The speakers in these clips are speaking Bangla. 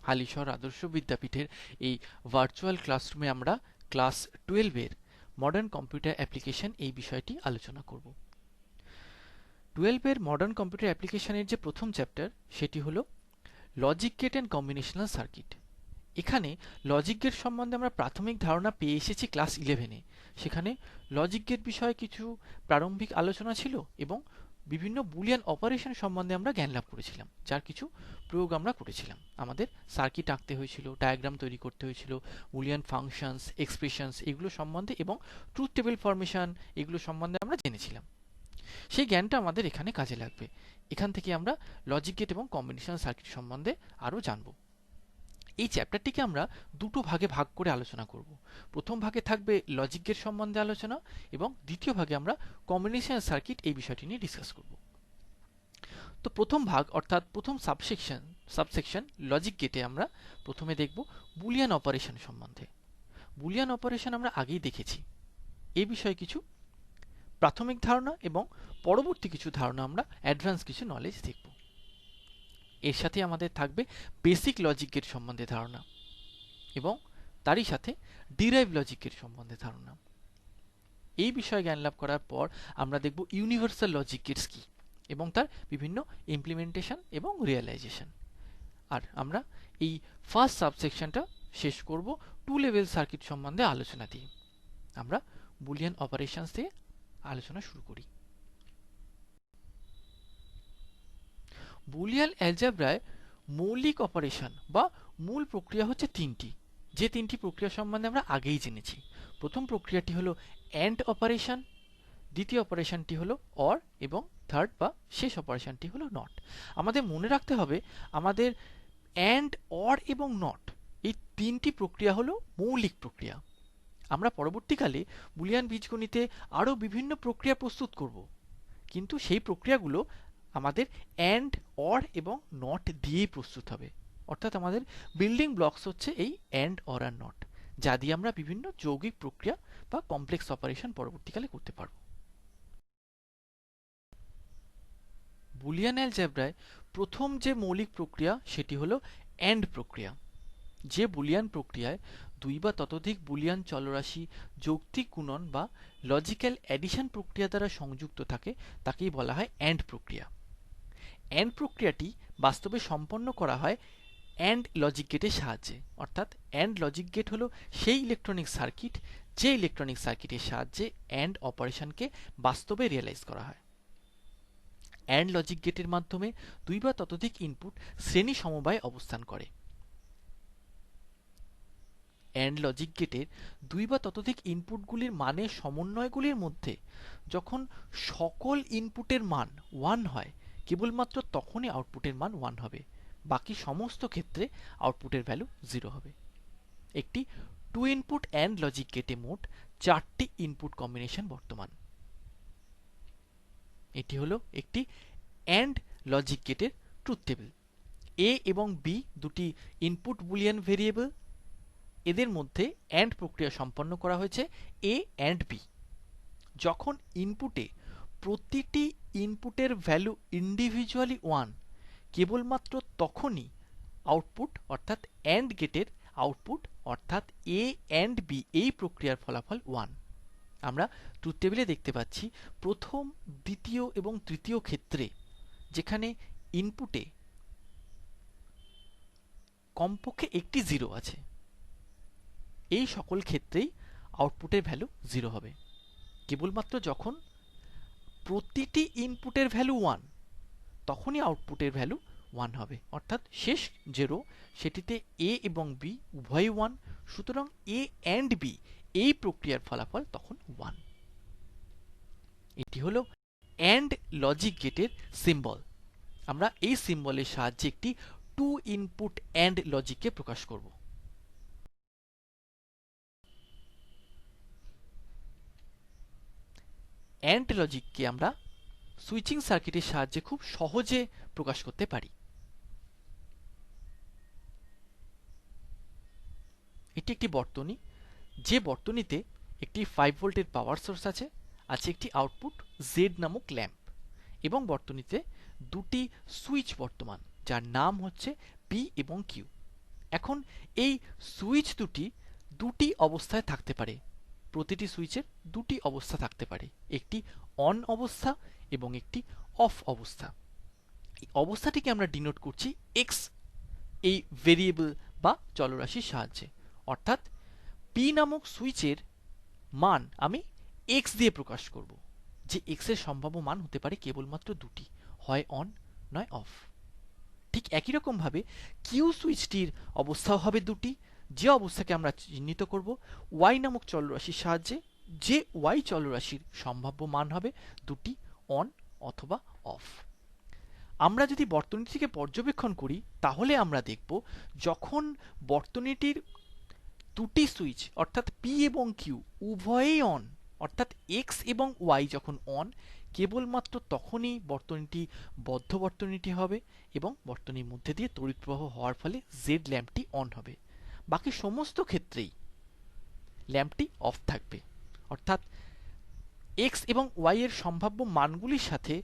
হালিশহর আদর্শ বিদ্যাপীঠের এই ভার্চুয়াল ক্লাসরুমে আমরা ক্লাস 12 এর মডার্ন কম্পিউটার অ্যাপ্লিকেশন এই বিষয়টি আলোচনা করব। 12 এর মডার্ন কম্পিউটার অ্যাপ্লিকেশনের যে প্রথম চ্যাপ্টার সেটি হলো logic gate and combinational circuit. এখানে লজিক গেট সম্বন্ধে আমরা প্রাথমিক ধারণা পেয়ে এসেছি ক্লাস 11-এ। সেখানে লজিক গেট বিষয়ে কিছু প্রারম্ভিক আলোচনা ছিল এবং বিভিন্ন বুলিয়ান অপারেশন সম্বন্ধে আমরা জ্ঞান লাভ করেছিলাম, যার কিছু প্রয়োগ আমরা করেছিলাম। আমাদের সার্কিট আঁকতে হয়েছিল, ডায়াগ্রাম তৈরি করতে হয়েছিল, বুলিয়ান ফাংশনস, এক্সপ্রেশনস এগুলো সম্বন্ধে এবং ট্রুথ টেবিল ফরমেশন এগুলো সম্বন্ধে আমরা জেনেছিলাম। সেই জ্ঞানটা আমাদের এখানে কাজে লাগবে। এখান থেকে আমরা লজিক গেট এবং কম্বিনেশনাল সার্কিট সম্বন্ধে আরও জানব। এই চ্যাপ্টারটিকে আমরা দুটো ভাগে ভাগ করে আলোচনা করব। প্রথম ভাগে থাকবে লজিক গেট সম্বন্ধে আলোচনা এবং দ্বিতীয় ভাগে আমরা কম্বিনেশনাল সার্কিট এই বিষয়টি নিয়ে ডিসকাস করব। তো প্রথম ভাগ অর্থাৎ প্রথম সাবসেকশন লজিক গেটে আমরা প্রথমে দেখব বুলিয়ান অপারেশন সম্বন্ধে। বুলিয়ান অপারেশন আমরা আগেই দেখেছি। এই বিষয়ে কিছু প্রাথমিক ধারণা এবং পরবর্তী কিছু ধারণা আমরা অ্যাডভান্স কিছু নলেজ দেখব। এর সাথে আমাদের থাকবে বেসিক লজিক গেট সম্বন্ধে ধারণা এবং তারই সাথে ডিরাইভ লজিক গেট সম্বন্ধে ধারণা। এই বিষয়ে জ্ঞান লাভ করার পর আমরা দেখব ইউনিভার্সাল লজিক গেটস কি এবং তার বিভিন্ন ইমপ্লিমেন্টেশন এবং রিয়েলাইজেশন। আর আমরা এই ফার্স্ট সাবসেকশনটা শেষ করব টু লেভেল সার্কিট সম্বন্ধে আলোচনা দিয়ে। আমরা বুলিয়ান অপারেশনস দিয়ে আলোচনা শুরু করি। বুলিয়ান অ্যালজেব্রায় মৌলিক অপারেশন বা মূল প্রক্রিয়া হচ্ছে তিনটি, যে তিনটি প্রক্রিয়া সম্বন্ধে আমরা আগেই জেনেছি। প্রথম প্রক্রিয়াটি হলো অ্যান্ড অপারেশন, দ্বিতীয় অপারেশনটি হলো অর এবং থার্ড বা শেষ অপারেশনটি হলো নট। আমাদের মনে রাখতে হবে আমাদের অ্যান্ড, অর এবং নট এই তিনটি প্রক্রিয়া হলো মৌলিক প্রক্রিয়া। আমরা পরবর্তীকালে বুলিয়ান বীজগণিতে আরও বিভিন্ন প্রক্রিয়া প্রস্তুত করব, কিন্তু সেই প্রক্রিয়াগুলো আমাদের অ্যান্ড, অর এবং নট দিয়েই প্রস্তুত হবে। অর্থাৎ আমাদের বিল্ডিং ব্লকস হচ্ছে এই অ্যান্ড, অর আর নট, যা দিয়ে আমরা বিভিন্ন যৌগিক প্রক্রিয়া বা কমপ্লেক্স অপারেশন পরবর্তীকালে করতে পারব। বুলিয়ান অ্যালজেব্রায় প্রথম যে মৌলিক প্রক্রিয়া সেটি হলো অ্যান্ড প্রক্রিয়া। যে বুলিয়ান প্রক্রিয়ায় দুই বা ততোধিক বুলিয়ান চলরাশি যৌক্তিক গুণন বা লজিক্যাল অ্যাডিশন প্রক্রিয়া দ্বারা সংযুক্ত থাকে তাকেই বলা হয় অ্যান্ড প্রক্রিয়া। অ্যান্ড প্রক্রিয়াটি বাস্তবে সম্পন্ন করা হয় অ্যান্ড লজিক গেটের সাহায্যে। অর্থাৎ অ্যান্ড লজিক গেট হলো সেই ইলেকট্রনিক সার্কিট যে ইলেকট্রনিক সার্কিটের সাহায্যে অ্যান্ড অপারেশনকে বাস্তবে রিয়েলাইজ করা হয়। অ্যান্ড লজিক গেটের মাধ্যমে দুই বা ততোধিক ইনপুট শ্রেণী সমবায়ে অবস্থান করে। অ্যান্ড লজিক গেটের দুই বা ততোধিক ইনপুটগুলির মানের সমন্বয়গুলির মধ্যে যখন সকল ইনপুটের মান 1 হয়, কেবলমাত্র তখনই আউটপুটের মান 1 হবে। বাকি সমস্ত ক্ষেত্রে আউটপুটের ভ্যালু 0 হবে। একটি 2 ইনপুট অ্যান্ড লজিক গেটে মোট 4টি ইনপুট কম্বিনেশন বর্তমান। এটি হলো একটি অ্যান্ড লজিক গেটের ট্রুথ টেবিল। এ এবং বি দুটি ইনপুট বুলিয়ান ভেরিয়েবল, এদের মধ্যে অ্যান্ড প্রক্রিয়া সম্পন্ন করা হয়েছে এ অ্যান্ড বি। যখন ইনপুটে প্রতিটি ইনপুটের ভ্যালু ইন্ডিভিজুয়ালি 1, কেবলমাত্র তখনই আউটপুট অর্থাৎ অ্যান্ড গেটের আউটপুট অর্থাৎ এ অ্যান্ড বি এই প্রক্রিয়ার ফলাফল 1। আমরা ট্রুথ টেবিলে দেখতে পাচ্ছি প্রথম, দ্বিতীয় এবং তৃতীয় ক্ষেত্রে যেখানে ইনপুটে কমপক্ষে একটি 0 আছে, এই সকল ক্ষেত্রেই আউটপুটের ভ্যালু 0 হবে। কেবলমাত্র যখন প্রতিটি ইনপুটের ভ্যালু 1, তখনই আউটপুটের ভ্যালু 1 হবে। অর্থাৎ শেষ 0 সেটিতে এ এবং বি উভয়ই 1, সুতরাং এ অ্যান্ড বি এই প্রক্রিয়ার ফলাফল তখন 1। এটি হলো অ্যান্ড লজিক গেটের সিম্বল। আমরা এই সিম্বলের সাহায্যে একটি 2 ইনপুট অ্যান্ড লজিককে প্রকাশ করব। অ্যান্ড লজিককে আমরা সুইচিং সার্কিটের সাহায্যে খুব সহজে প্রকাশ করতে পারি। এটি একটি বর্তনী, যে বর্তনীতে একটি 5 ভোল্টের পাওয়ার সোর্স আছে, আছে একটি আউটপুট জেড নামক ল্যাম্প এবং বর্তনীতে দুটি সুইচ বর্তমান, যার নাম হচ্ছে পি এবং কিউ। এখন এই সুইচ দুটি অবস্থায় থাকতে পারে, প্রতিটি সুইচের দুটি অবস্থা থাকতে পারে, একটি অন অবস্থা এবং একটি অফ অবস্থা। এই অবস্থাটিকে আমরা ডিনোট করছি এক্স এই ভেরিয়েবল বা চলরাশির সাহায্যে, অর্থাৎ পি নামক সুইচের মান আমি এক্স দিয়ে প্রকাশ করব, যে এক্স এর সম্ভাব্য মান হতে পারে কেবলমাত্র দুটি, হয় অন নয় অফ। ঠিক একই রকম ভাবে কিউ সুইচটির অবস্থাও হবে দুটি, যে অবস্থাকে আমরা চিহ্নিত করব ওয়াই নামক চলরাশির সাহায্যে, যে ওয়াই চলরাশির সম্ভাব্য মান হবে দুটি, অন অথবা অফ। আমরা যদি বর্তনীটিকে পর্যবেক্ষণ করি তাহলে আমরা দেখব যখন বর্তনীটির দুটি সুইচ অর্থাৎ পি এবং কিউ উভয়েই অন, অর্থাৎ এক্স এবং ওয়াই যখন অন, কেবলমাত্র তখনই বর্তনীটি বদ্ধ বর্তনীটি হবে এবং বর্তনীর মধ্যে দিয়ে তড়িৎ প্রবাহ হওয়ার ফলে জেড ল্যাম্পটি অন হবে। বাকি সমস্ত ক্ষেত্রেই ল্যাম্পটি অফ থাকবে, অর্থাৎ এক্স এবং ওয়াই এর সম্ভাব্য মানগুলির সাথে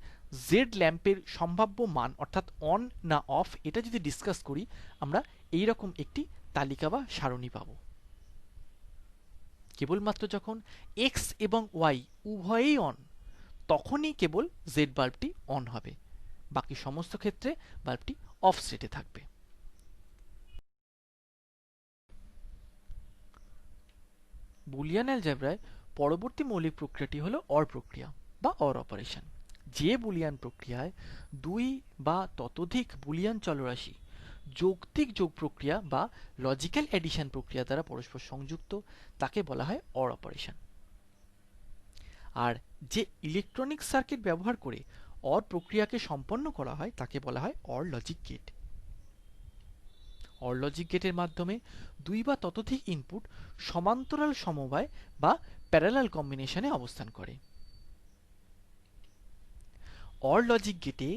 জেড ল্যাম্পের সম্ভাব্য মান অর্থাৎ অন না অফ এটা যদি ডিসকাস করি আমরা এইরকম একটি তালিকা বা সারণী পাবো। কেবলমাত্র যখন এক্স এবং ওয়াই উভয়েই অন তখনই কেবল জেড বাল্বটি অন হবে, বাকি সমস্ত ক্ষেত্রে বাল্বটি অফ স্টেটে থাকবে। বুলিয়ান অ্যালজেব্রায় পরবর্তী মৌলিক প্রক্রিয়াটি হলো অর প্রক্রিয়া বা অর অপারেশন। যে বুলিয়ান প্রক্রিয়ায় দুই বা ততোধিক বুলিয়ান চলরাশি যৌক্তিক যোগ প্রক্রিয়া বা লজিক্যাল এডিশন প্রক্রিয়া দ্বারা পরস্পর সংযুক্ত তাকে বলা হয় অর অপারেশন। আর যে ইলেকট্রনিক সার্কিট ব্যবহার করে অর প্রক্রিয়াকে সম্পন্ন করা হয় তাকে বলা হয় OR logic gate. OR logic গেটের মাধ্যমে দুই বা ততোধিক ইনপুট সমান্তরাল সমবায় বা প্যারালাল কম্বিনেশনে অবস্থান করে। অর লজিক গেটে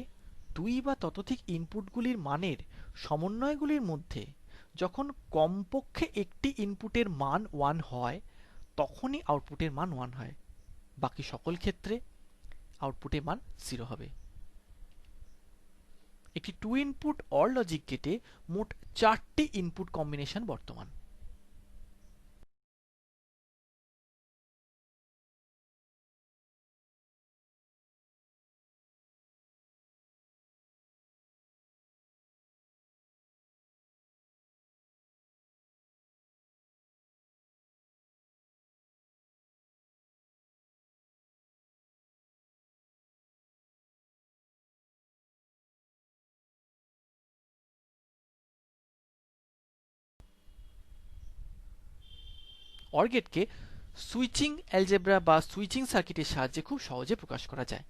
দুই বা ততোধিক ইনপুটগুলির মানের সমন্বয়গুলির মধ্যে যখন কমপক্ষে একটি ইনপুটের মান 1 হয় তখনই আউটপুটের মান 1 হয়, বাকি সকল ক্ষেত্রে আউটপুটের মান 0 হবে। একটি 2 ইনপুট অর লজিক গেটে মোট 4টি ইনপুট কম্বিনেশন বর্তমান। অর গেটকে সুইচিং অ্যালজেব্রা বা সুইচিং সার্কিটের সাহায্যে খুব সহজে প্রকাশ করা যায়।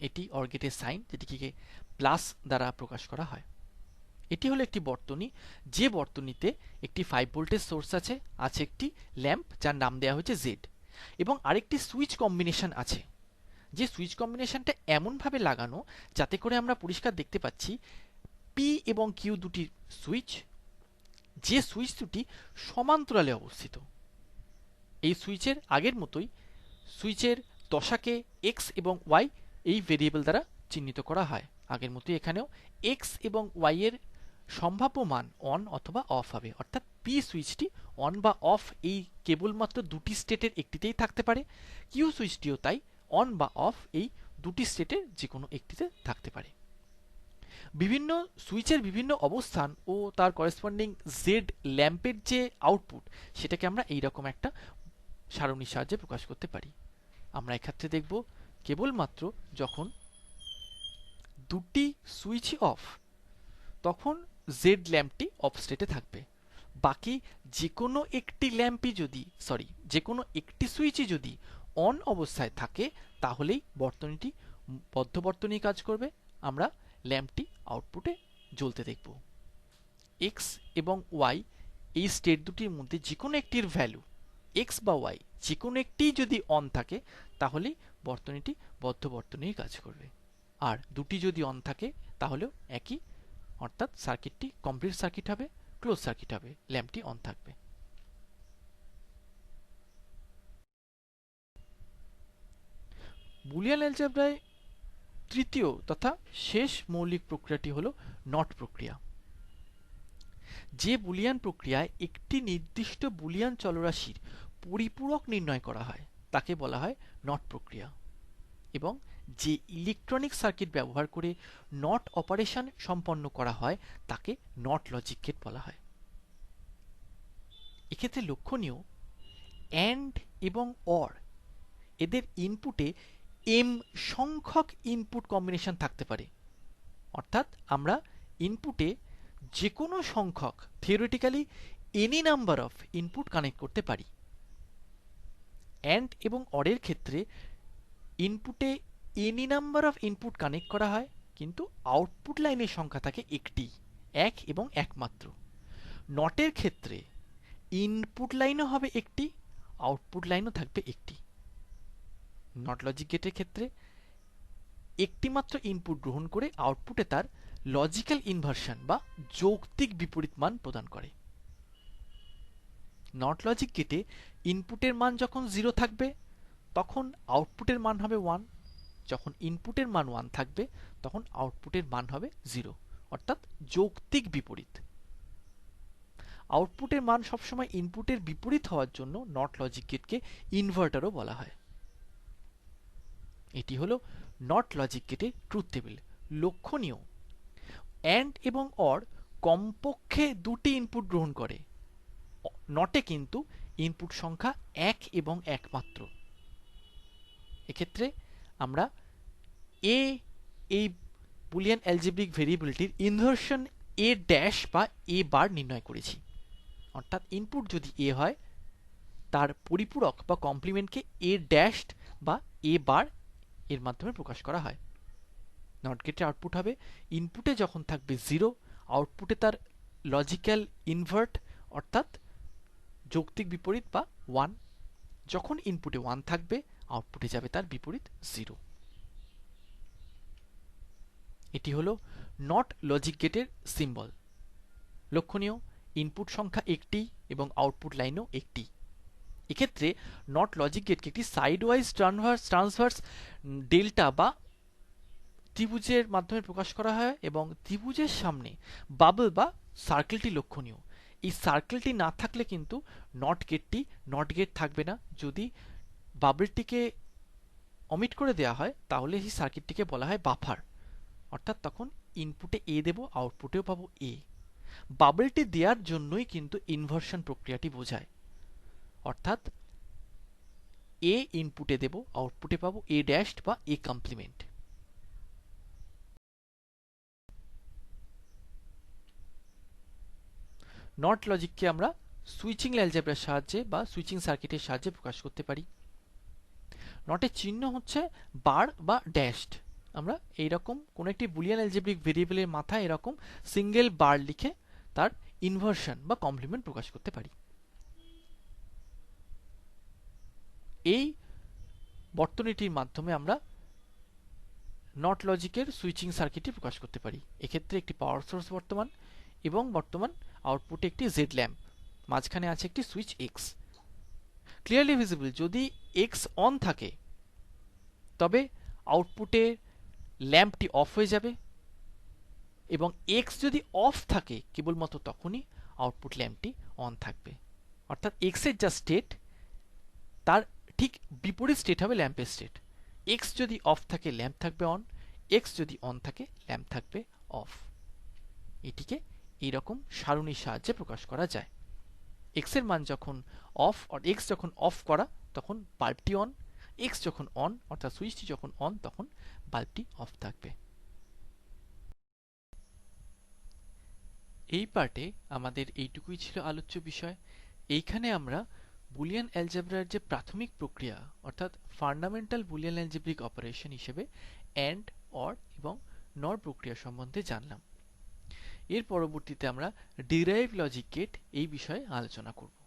এটি অর গেটের সাইন, যেটিকে প্লাস দ্বারা প্রকাশ করা হয়। এটি হলো একটি বর্তনী, যে বর্তনীতে একটি 5 ভোল্টের সোর্স আছে, আছে একটি ল্যাম্প যার নাম দেওয়া হয়েছে জেড, এবং আরেকটি সুইচ কম্বিনেশন আছে, যে সুইচ কম্বিনেশনটা এমনভাবে লাগানো যাতে করে আমরা পরিষ্কার দেখতে পাচ্ছি পি এবং কিউ দুটি সুইচ, যে সুইচ দুটি সমান্তরালে অবস্থিত। এই সুইচের আগের মতোই সুইচের দশাকে এক্স এবং ওয়াই এই ভেরিয়েবল দ্বারা চিহ্নিত করা হয়। আগের মতোই এখানেও এক্স এবং ওয়াই এর সম্ভাব্য মান অন অথবা অফ হবে, অর্থাৎ পি সুইচটি অন বা অফ এই কেবলমাত্র দুটি স্টেটের একটিতেই থাকতে পারে, কিউ সুইচটিও তাই অন বা অফ এই দুটি স্টেটের যে কোনো একটিতে থাকতে পারে। বিভিন্ন সুইচের বিভিন্ন অবস্থান ও তার করেসপন্ডিং জেড ল্যাম্পের যে আউটপুট সেটাকে আমরা এইরকম একটা সারণীর সাহায্যে প্রকাশ করতে পারি। আমরা এক্ষেত্রে দেখব কেবলমাত্র যখন দুটি সুইচ অফ তখন জেড ল্যাম্পটি অফ স্টেটে থাকবে, বাকি যে কোনো একটি ল্যাম্পই যদি যে কোনো একটি সুইচই যদি অন অবস্থায় থাকে তাহলেই বর্তনীটি বদ্ধ বর্তনী কাজ করবে, আমরা ল্যাম্পটি আউটপুটে জ্বলতে দেখব। এক্স এবং ওয়াই এই স্টেট দুটির মধ্যে যে কোনো একটির ভ্যালু এক্স বা ওয়াই যে কোনো একটি যদি অন থাকে তাহলেই বর্তনীটি বদ্ধ বর্তনী কাজ করবে, আর দুটি যদি অন থাকে তাহলেও একই, অর্থাৎ সার্কিটটি কমপ্লিট সার্কিট হবে, ক্লোজ সার্কিট হবে, ল্যাম্পটি অন থাকবে। বুলিয়ান অ্যালজেব্রায় তৃতীয় তথা শেষ মৌলিক প্রক্রিয়াটি হলো নট প্রক্রিয়া। যে বুলিয়ান প্রক্রিয়ায় একটি নির্দিষ্ট বুলিয়ান চলরাশির পরিপূরক নির্ণয় করা হয় তাকে বলা হয় নট প্রক্রিয়া, এবং যে ইলেকট্রনিক সার্কিট ব্যবহার করে নট অপারেশন সম্পন্ন করা হয় তাকে নট লজিক গেট বলা হয়। এক্ষেত্রে লক্ষণীয়, অ্যান্ড এবং অর এদের ইনপুটে m সংখ্যক ইনপুট কম্বিনেশন থাকতে পারে, অর্থাৎ আমরা ইনপুটে যে কোনো সংখ্যক theoretically any number of input connect করতে পারি। অ্যান্ড এবং অরের ক্ষেত্রে ইনপুটে any number of input connect করা হয়, কিন্তু আউটপুট লাইনের সংখ্যা থাকে একটি, এক এবং একমাত্র। নটের ক্ষেত্রে ইনপুট লাইনও হবে একটি, আউটপুট লাইনও থাকবে একটি। নট লজিক গেটের ক্ষেত্রে একটি মাত্র ইনপুট গ্রহণ করে আউটপুটে তার লজিক্যাল ইনভার্সন বা যৌক্তিক বিপরীত মান প্রদান করে। নট লজিক গেটে ইনপুটের মান যখন 0 থাকবে তখন আউটপুটের মান হবে 1, যখন ইনপুটের মান 1 থাকবে তখন আউটপুটের মান হবে 0, অর্থাৎ যৌক্তিক বিপরীত। আউটপুটের মান সবসময় ইনপুটের বিপরীত হওয়ার জন্য নট লজিক গেটকে ইনভার্টারও বলা হয়। এটি হলো নট লজিক গেটের ট্রুথ টেবিল। লক্ষণীয়, অ্যান্ড এবং অর কমপক্ষে দুটি ইনপুট গ্রহণ করে, নটে কিন্তু ইনপুট সংখ্যা এক এবং একমাত্র। এক্ষেত্রে আমরা এই Boolean algebraic ভেরিয়েবলটির inversion a dash বা এ বার নির্ণয় করেছি, অর্থাৎ ইনপুট যদি এ হয় তার পরিপূরক বা কমপ্লিমেন্টকে এ ড্যাশ বা এ বার এর মাধ্যমে প্রকাশ করা হয়। নট গেটের আউটপুট হবে ইনপুটে যখন থাকবে 0, আউটপুটে তার লজিক্যাল ইনভার্ট অর্থাৎ যৌক্তিক বিপরীত বা 1, যখন ইনপুটে 1 থাকবে আউটপুটে যাবে তার বিপরীত 0। এটি হলো নট লজিক গেটের সিম্বল। লক্ষণীয়, ইনপুট সংখ্যা একটি এবং আউটপুট লাইনও একটি। এক্ষেত্রে নট লজিক গেটকে একটি সাইড ওয়াইজ ট্রান্সভার্স ডেল্টা বা ত্রিভুজের মাধ্যমে প্রকাশ করা হয়, এবং ত্রিভুজের সামনে বাবল বা সার্কেলটি লক্ষণীয়। এই সার্কেলটি না থাকলে কিন্তু নট গেট থাকবে না। যদি বাবলটিকে অমিট করে দেওয়া হয় তাহলে এই সার্কিটটিকে বলা হয় বাফার, অর্থাৎ তখন ইনপুটে এ দেব, আউটপুটেও পাবো এ। বাবলটি দেওয়ার জন্যই কিন্তু ইনভার্সন প্রক্রিয়াটি বোঝায়, অর্থাৎ এ ইনপুটে দেব, আউটপুটে পাবো এ ড্যাশ বা এ কমপ্লিমেন্ট। নট লজিককে আমরা সুইচিং অ্যালজেব্রার সাহায্যে বা সুইচিং সার্কিটের সাহায্যে প্রকাশ করতে পারি। নটের চিহ্ন হচ্ছে বার বা ড্যাশড। আমরা এইরকম কোন একটি বুলিয়ান অ্যালজেব্রিক ভেরিয়েবলের মাথায় এরকম সিঙ্গেল বার লিখে তার ইনভার্সন বা কমপ্লিমেন্ট প্রকাশ করতে পারি। এই বর্তনীটির মাধ্যমে আমরা নট লজিকের সুইচিং সার্কিটটি প্রকাশ করতে পারি। এক্ষেত্রে একটি পাওয়ার সোর্স বর্তমান এবং বর্তমান আউটপুটে একটি জেড ল্যাম্প, মাঝখানে আছে একটি সুইচ এক্স। ক্লিয়ারলি ভিজিবল, যদি এক্স অন থাকে তবে আউটপুটে ল্যাম্পটি অফ হয়ে যাবে, এবং এক্স যদি অফ থাকে কেবলমাত্র তখনই আউটপুট ল্যাম্পটি অন থাকবে। অর্থাৎ এক্স এর যা স্টেট তার ঠিক বিপরীত স্টেট হবে ল্যাম্পের স্টেট। এক্স যদি অফ থাকে ল্যাম্প থাকবে অন, এক্স যদি অন থাকে ল্যাম্প থাকবে অফ। এটিকে এইরকম সারণীর সাহায্যে প্রকাশ করা যায়। এক্স এর মান যখন অফ, এক্স যখন অফ করা তখন বাল্বটি অন, এক্স যখন অন অর্থাৎ সুইচটি যখন অন তখন বাল্বটি অফ থাকবে। এই পার্টে আমাদের এইটুকুই ছিল আলোচ্য বিষয়। এইখানে আমরা বুলিয়ান অ্যালজেব্রার যে প্রাথমিক প্রক্রিয়া অর্থাৎ ফান্ডামেন্টাল বুলিয়ান অ্যালজেব্রিক অপারেশন হিসেবে অ্যান্ড, অর এবং নর প্রক্রিয়া সম্বন্ধে জানলাম। এর পরবর্তীতে আমরা ডিরাইভ লজিক গেট এই বিষয়ে আলোচনা করব।